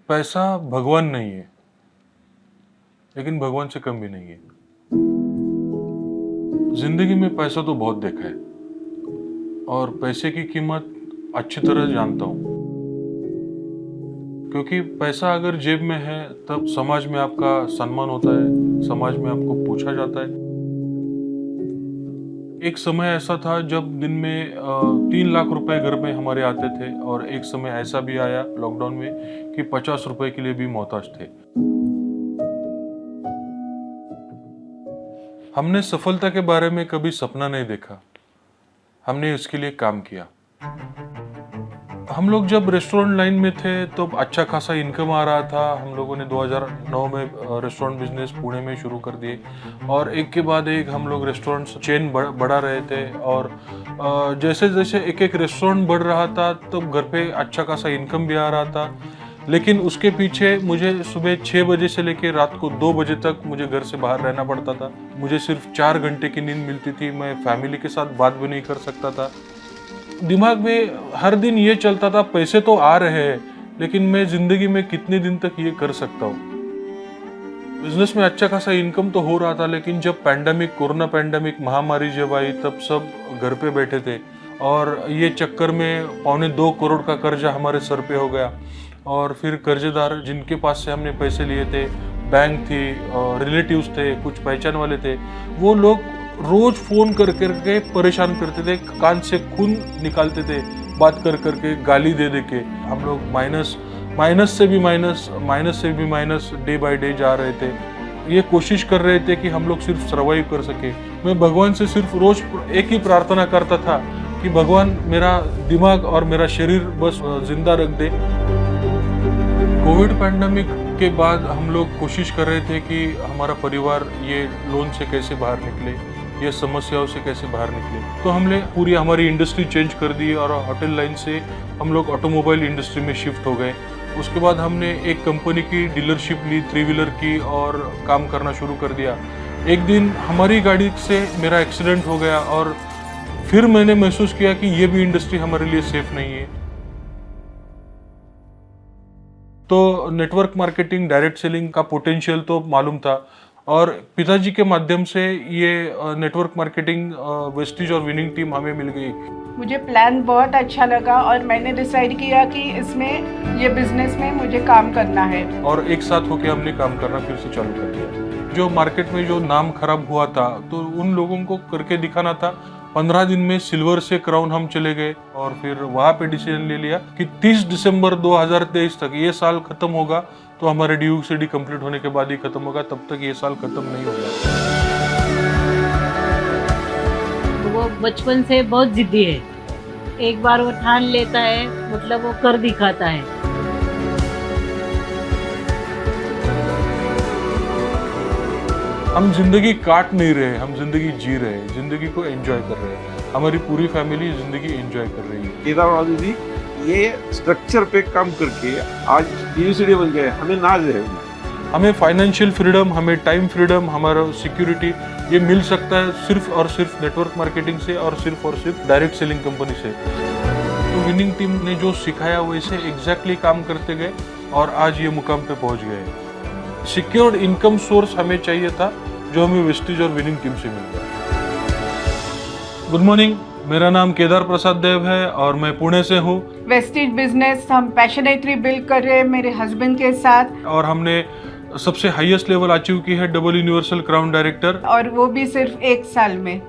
पैसा भगवान नहीं है, लेकिन भगवान से कम भी नहीं है। जिंदगी में पैसा तो बहुत देखा है और पैसे की कीमत अच्छी तरह जानता हूं, क्योंकि पैसा अगर जेब में है तब समाज में आपका सम्मान होता है, समाज में आपको पूछा जाता है। एक समय ऐसा था जब दिन में 3 लाख रुपए घर में हमारे आते थे, और एक समय ऐसा भी आया लॉकडाउन में कि 50 रुपए के लिए भी मोहताज थे। हमने सफलता के बारे में कभी सपना नहीं देखा, हमने उसके लिए काम किया। हम लोग जब रेस्टोरेंट लाइन में थे तो अच्छा खासा इनकम आ रहा था। हम लोगों ने 2009 में रेस्टोरेंट बिजनेस पुणे में शुरू कर दिए, और एक के बाद एक हम लोग रेस्टोरेंट चेन बढ़ा रहे थे। और जैसे जैसे एक एक रेस्टोरेंट बढ़ रहा था तो घर पे अच्छा खासा इनकम भी आ रहा था, लेकिन उसके पीछे मुझे सुबह 6 बजे से लेकर रात को 2 बजे तक मुझे घर से बाहर रहना पड़ता था। मुझे सिर्फ 4 घंटे की नींद मिलती थी, मैं फैमिली के साथ बात भी नहीं कर सकता था। दिमाग में हर दिन ये चलता था, पैसे तो आ रहे हैं, लेकिन मैं जिंदगी में कितने दिन तक ये कर सकता हूँ। बिजनेस में अच्छा खासा इनकम तो हो रहा था, लेकिन जब कोरोना पैंडेमिक महामारी जब आई तब सब घर पे बैठे थे, और ये चक्कर में 1.25 करोड़ का कर्जा हमारे सर पे हो गया। और फिर कर्जेदार जिनके पास से हमने पैसे लिए थे, बैंक थी, रिलेटिव्स थे, कुछ पहचान वाले थे, वो लोग रोज फोन कर करके परेशान करते थे, कान से खून निकालते थे, बात कर करके, गाली दे दे के। हम लोग माइनस से भी माइनस डे बाय डे जा रहे थे। ये कोशिश कर रहे थे कि हम लोग सिर्फ सर्वाइव कर सके। मैं भगवान से सिर्फ रोज एक ही प्रार्थना करता था कि भगवान मेरा दिमाग और मेरा शरीर बस जिंदा रख दे। कोविड पैंडेमिक के बाद हम लोग कोशिश कर रहे थे कि हमारा परिवार ये लोन से कैसे बाहर निकले, ये समस्याओं से कैसे बाहर निकले। तो हमने पूरी हमारी इंडस्ट्री चेंज कर दी, और होटल लाइन से हम लोग ऑटोमोबाइल इंडस्ट्री में शिफ्ट हो गए। उसके बाद हमने एक कंपनी की डीलरशिप ली 3 व्हीलर की, और काम करना शुरू कर दिया। एक दिन हमारी गाड़ी से मेरा एक्सीडेंट हो गया, और फिर मैंने महसूस किया कि ये भी इंडस्ट्री हमारे लिए सेफ नहीं है। तो नेटवर्क मार्केटिंग, डायरेक्ट सेलिंग का पोटेंशियल तो मालूम था, और पिताजी के माध्यम से ये नेटवर्क मार्केटिंग, वेस्टीज और विनिंग टीम हमें मिल गई। मुझे प्लान बहुत अच्छा लगा, और मैंने डिसाइड किया कि इसमें ये बिजनेस में मुझे काम करना है, और एक साथ होकर हमने काम करना फिर से चालू कर दिया। जो मार्केट में जो नाम खराब हुआ था, तो उन लोगों को करके दिखाना था। 15 दिन में सिल्वर से क्राउन हम चले गए, और फिर वहां पे डिसीजन ले लिया कि 30 दिसंबर 2023 तक ये साल खत्म होगा, तो हमारे DUCD कंप्लीट होने के बाद ही खत्म होगा, तब तक ये साल खत्म नहीं होगा। वो बचपन से बहुत जिद्दी है, एक बार वो ठान लेता है मतलब वो कर दिखाता है। हम जिंदगी काट नहीं रहे, हम जिंदगी जी रहे हैं, जिंदगी को एंजॉय कर रहे हैं। हमारी पूरी फैमिली जिंदगी एंजॉय कर रही है। केदार जी ये स्ट्रक्चर पे काम करके आज DUCD बन गए, हमें नाज है। हमें फाइनेंशियल फ्रीडम, हमें टाइम फ्रीडम, हमारा सिक्योरिटी, ये मिल सकता है सिर्फ और सिर्फ नेटवर्क मार्केटिंग से, और सिर्फ डायरेक्ट सेलिंग कंपनी से। तो विनिंग टीम ने जो सिखाया वैसे एग्जैक्टली काम करते गए, और आज ये मुकाम पे पहुंच गए। सिक्योर्ड इनकम सोर्स हमें चाहिए था, जो हमें वेस्टीज और विनिंग टीम से मिल गया। गुड मॉर्निंग, मेरा नाम केदार प्रसाद देव है, और मैं पुणे से हूँ। वेस्टेज बिजनेस हम पैशनेटली बिल्ड कर रहे हैं मेरे हस्बैंड के साथ, और हमने सबसे हाईएस्ट लेवल अचीव की है, डबल यूनिवर्सल क्राउन डायरेक्टर, और वो भी सिर्फ 1 साल में।